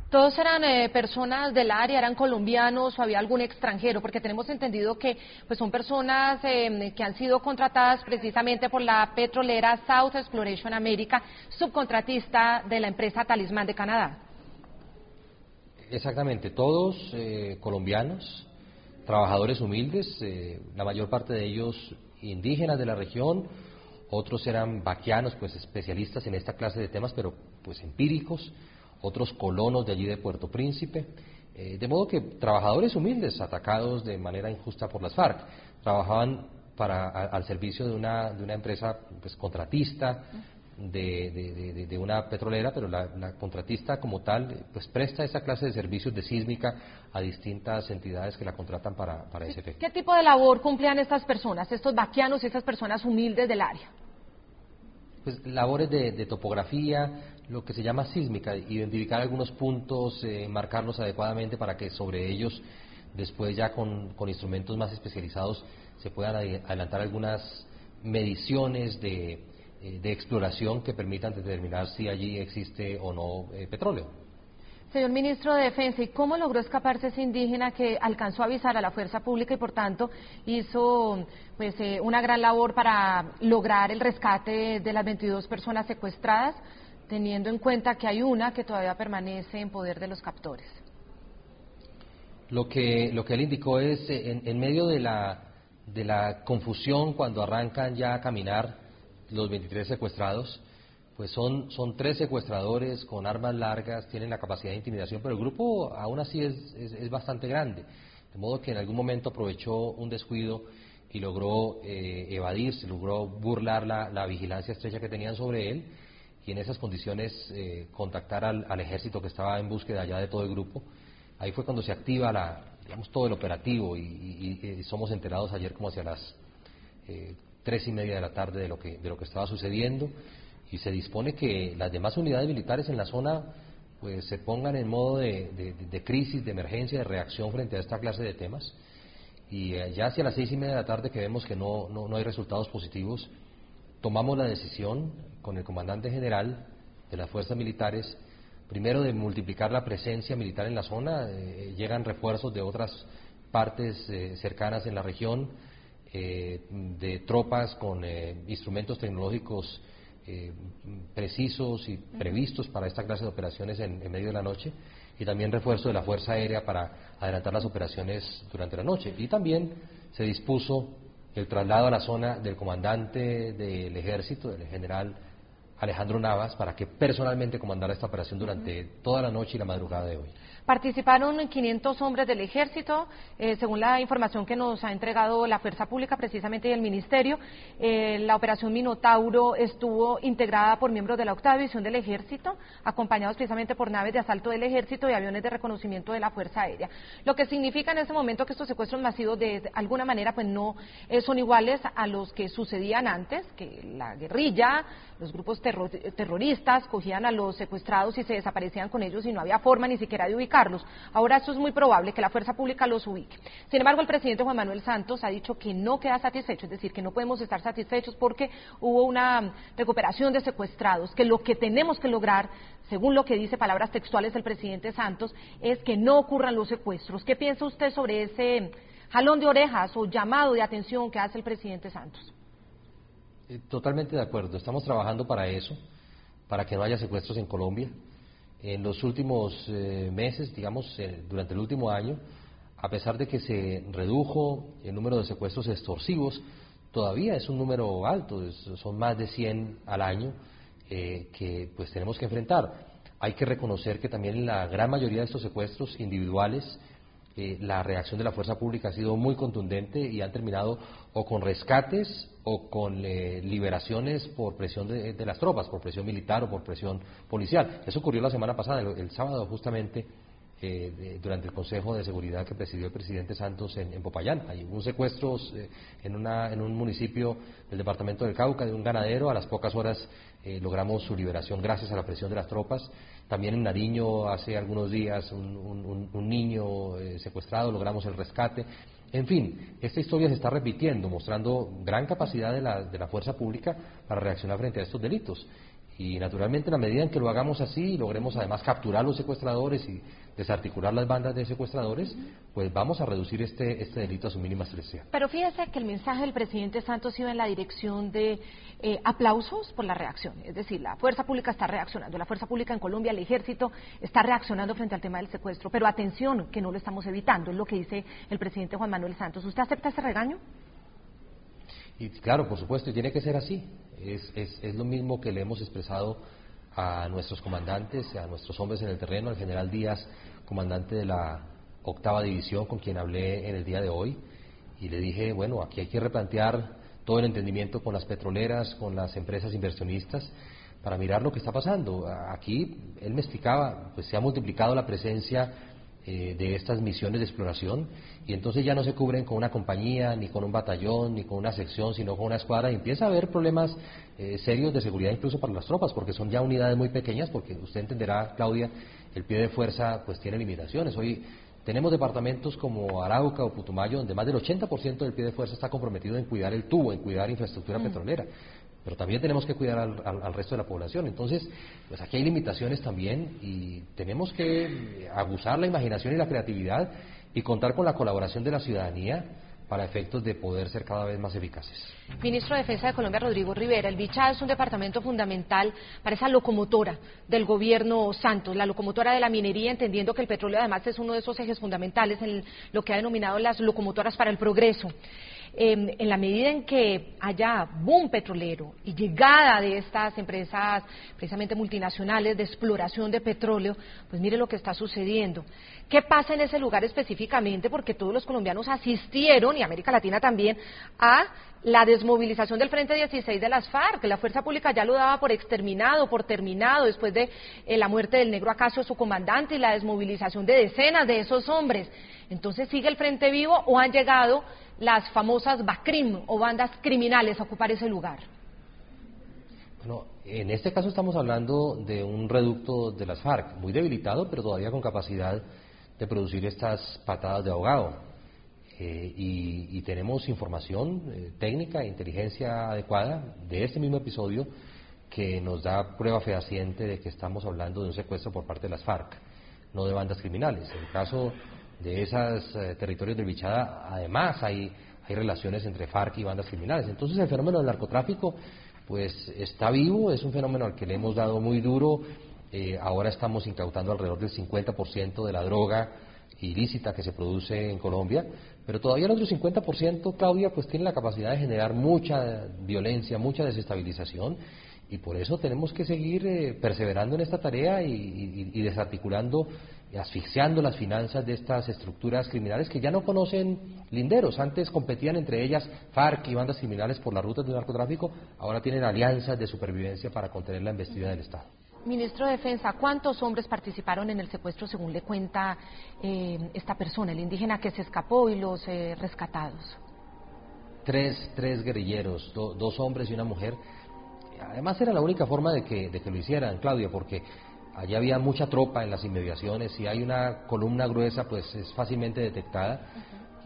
¿Todos eran personas del área, eran colombianos o había algún extranjero? Porque tenemos entendido que pues son personas que han sido contratadas precisamente por la petrolera South Exploration America, subcontratista de la empresa Talismán de Canadá. Exactamente, todos colombianos, trabajadores humildes, la mayor parte de ellos indígenas de la región, otros eran vaquianos, pues especialistas en esta clase de temas, pero pues empíricos, otros colonos de allí de Puerto Príncipe, de modo que trabajadores humildes atacados de manera injusta por las FARC, trabajaban al servicio de una empresa pues contratista de una petrolera, pero la contratista como tal pues presta esa clase de servicios de sísmica a distintas entidades que la contratan para ese efecto. ¿Qué tipo de labor cumplían estas personas, estos vaquianos y estas personas humildes del área? Pues labores de topografía, lo que se llama sísmica, identificar algunos puntos, marcarlos adecuadamente para que sobre ellos después ya con instrumentos más especializados se puedan adelantar algunas mediciones de exploración que permitan determinar si allí existe o no petróleo. Señor Ministro de Defensa, ¿y cómo logró escaparse ese indígena que alcanzó a avisar a la fuerza pública y por tanto hizo pues una gran labor para lograr el rescate de las 22 personas secuestradas, teniendo en cuenta que hay una que todavía permanece en poder de los captores? Lo que él indicó es, en medio de la confusión cuando arrancan ya a caminar los 23 secuestrados, pues son 3 secuestradores con armas largas, tienen la capacidad de intimidación, pero el grupo aún así es bastante grande, de modo que en algún momento aprovechó un descuido y logró evadirse, logró burlar la vigilancia estrecha que tenían sobre él, y en esas condiciones contactar al ejército que estaba en búsqueda ya de todo el grupo. Ahí fue cuando se activa todo el operativo y somos enterados ayer como hacia las 3:30 de la tarde de lo que estaba sucediendo, y se dispone que las demás unidades militares en la zona pues se pongan en modo de crisis, de emergencia, de reacción frente a esta clase de temas, y ya hacia las 6:30 de la tarde que vemos que no hay resultados positivos, tomamos la decisión con el comandante general de las fuerzas militares, primero de multiplicar la presencia militar en la zona, llegan refuerzos de otras partes cercanas en la región, de tropas con instrumentos tecnológicos precisos y previstos para esta clase de operaciones en medio de la noche, y también refuerzo de la Fuerza Aérea para adelantar las operaciones durante la noche. Y también se dispuso el traslado a la zona del comandante del ejército, del general Alejandro Navas, para que personalmente comandara esta operación durante toda la noche y la madrugada de hoy. Participaron 500 hombres del ejército, según la información que nos ha entregado la Fuerza Pública precisamente y el Ministerio. La operación Minotauro estuvo integrada por miembros de la 8ª División del Ejército, acompañados precisamente por naves de asalto del Ejército y aviones de reconocimiento de la Fuerza Aérea. Lo que significa en este momento que estos secuestros masivos de alguna manera pues no son iguales a los que sucedían antes, que la guerrilla, los grupos terroristas cogían a los secuestrados y se desaparecían con ellos y no había forma ni siquiera de ubicarlos. Ahora esto es muy probable que la fuerza pública los ubique. Sin embargo, el presidente Juan Manuel Santos ha dicho que no queda satisfecho, es decir, que no podemos estar satisfechos porque hubo una recuperación de secuestrados, que lo que tenemos que lograr, según lo que dice palabras textuales el presidente Santos, es que no ocurran los secuestros. ¿Qué piensa usted sobre ese jalón de orejas o llamado de atención que hace el presidente Santos? Totalmente de acuerdo, estamos trabajando para eso, para que no haya secuestros en Colombia. En los últimos meses, digamos, durante el último año, a pesar de que se redujo el número de secuestros extorsivos, todavía es un número alto, son más de 100 al año que pues tenemos que enfrentar. Hay que reconocer que también en la gran mayoría de estos secuestros individuales, la reacción de la fuerza pública ha sido muy contundente y han terminado o con rescates o con liberaciones por presión de las tropas, por presión militar o por presión policial. Eso ocurrió la semana pasada, el sábado justamente, durante el Consejo de Seguridad que presidió el presidente Santos en Popayán. Hay un secuestro en un municipio del departamento del Cauca de un ganadero. A las pocas horas logramos su liberación gracias a la presión de las tropas. También en Nariño hace algunos días un niño secuestrado, logramos el rescate. En fin, esta historia se está repitiendo, mostrando gran capacidad de la fuerza pública para reaccionar frente a estos delitos. Y naturalmente en la medida en que lo hagamos así, logremos además capturar los secuestradores y desarticular las bandas de secuestradores, pues vamos a reducir este delito a su mínima expresión. Pero fíjese que el mensaje del presidente Santos iba en la dirección de aplausos por la reacción, es decir, la fuerza pública está reaccionando, la fuerza pública en Colombia, el ejército está reaccionando frente al tema del secuestro, pero atención, que no lo estamos evitando, es lo que dice el presidente Juan Manuel Santos. ¿Usted acepta ese regaño? Y claro, por supuesto, y tiene que ser así. Es lo mismo que le hemos expresado a nuestros comandantes, a nuestros hombres en el terreno, al general Díaz, comandante de la 8ª División, con quien hablé en el día de hoy, y le dije, bueno, aquí hay que replantear todo el entendimiento con las petroleras, con las empresas inversionistas, para mirar lo que está pasando. Aquí, él me explicaba, pues se ha multiplicado la presencia de estas misiones de exploración, y entonces ya no se cubren con una compañía, ni con un batallón, ni con una sección, sino con una escuadra, y empieza a haber problemas serios de seguridad incluso para las tropas, porque son ya unidades muy pequeñas, porque usted entenderá, Claudia, el pie de fuerza pues tiene limitaciones. Hoy tenemos departamentos como Arauca o Putumayo, donde más del 80% del pie de fuerza está comprometido en cuidar el tubo, en cuidar infraestructura petrolera. Pero también tenemos que cuidar al resto de la población. Entonces, pues aquí hay limitaciones también y tenemos que aguzar la imaginación y la creatividad y contar con la colaboración de la ciudadanía para efectos de poder ser cada vez más eficaces. Ministro de Defensa de Colombia, Rodrigo Rivera, el Bichada es un departamento fundamental para esa locomotora del gobierno Santos, la locomotora de la minería, entendiendo que el petróleo además es uno de esos ejes fundamentales en lo que ha denominado las locomotoras para el progreso. En la medida en que haya boom petrolero y llegada de estas empresas precisamente multinacionales de exploración de petróleo, pues mire lo que está sucediendo. ¿Qué pasa en ese lugar específicamente? Porque todos los colombianos asistieron, y América Latina también, a la desmovilización del Frente 16 de las FARC. La fuerza pública ya lo daba por exterminado, por terminado, después de la muerte del negro Acacio, su comandante, y la desmovilización de decenas de esos hombres. Entonces, ¿sigue el Frente vivo o han llegado las famosas BACRIM o bandas criminales a ocupar ese lugar? Bueno, en este caso estamos hablando de un reducto de las FARC, muy debilitado, pero todavía con capacidad de producir estas patadas de ahogado. Y tenemos información técnica e inteligencia adecuada de este mismo episodio que nos da prueba fehaciente de que estamos hablando de un secuestro por parte de las FARC, no de bandas criminales. En el caso de esos territorios del Bichada, además hay relaciones entre FARC y bandas criminales. Entonces el fenómeno del narcotráfico pues está vivo, es un fenómeno al que le hemos dado muy duro. Ahora estamos incautando alrededor del 50% de la droga ilícita que se produce en Colombia, pero todavía el otro 50%, Claudia, pues tiene la capacidad de generar mucha violencia, mucha desestabilización, y por eso tenemos que seguir perseverando en esta tarea y desarticulando, asfixiando las finanzas de estas estructuras criminales que ya no conocen linderos. Antes competían entre ellas FARC y bandas criminales por las rutas del narcotráfico, ahora tienen alianzas de supervivencia para contener la embestida del Estado. Ministro de Defensa, ¿cuántos hombres participaron en el secuestro según le cuenta esta persona, el indígena que se escapó y los rescatados? Tres guerrilleros, dos hombres y una mujer. Además era la única forma de que lo hicieran, Claudia, porque allí había mucha tropa en las inmediaciones. Si hay una columna gruesa, pues es fácilmente detectada.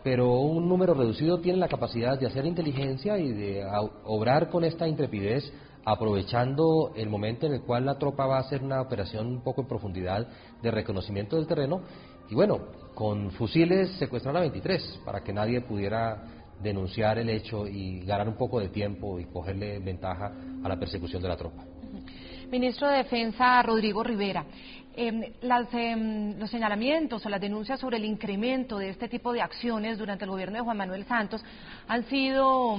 Pero un número reducido tiene la capacidad de hacer inteligencia y de obrar con esta intrepidez, aprovechando el momento en el cual la tropa va a hacer una operación un poco en profundidad de reconocimiento del terreno. Y bueno, con fusiles secuestraron a 23 para que nadie pudiera denunciar el hecho y ganar un poco de tiempo y cogerle ventaja a la persecución de la tropa. Ministro de Defensa Rodrigo Rivera, los señalamientos o las denuncias sobre el incremento de este tipo de acciones durante el gobierno de Juan Manuel Santos han sido,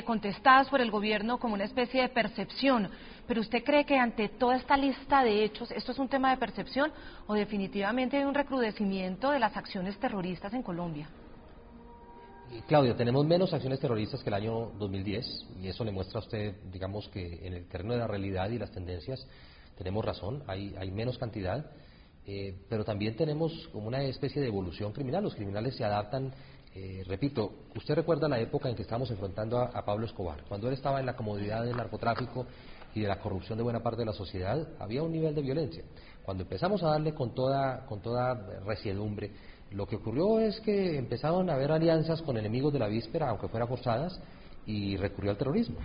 contestadas por el gobierno como una especie de percepción. ¿Pero usted cree que ante toda esta lista de hechos esto es un tema de percepción o definitivamente hay un recrudecimiento de las acciones terroristas en Colombia? Claudia, tenemos menos acciones terroristas que el año 2010 y eso le muestra a usted, digamos, que en el terreno de la realidad y las tendencias tenemos razón, hay menos cantidad, pero también tenemos como una especie de evolución criminal. Los criminales se adaptan, repito, usted recuerda la época en que estábamos enfrentando a Pablo Escobar, cuando él estaba en la comodidad del narcotráfico y de la corrupción de buena parte de la sociedad, había un nivel de violencia. Cuando empezamos a darle con toda resiedumbre, lo que ocurrió es que empezaron a haber alianzas con enemigos de la víspera, aunque fueran forzadas, y recurrió al terrorismo.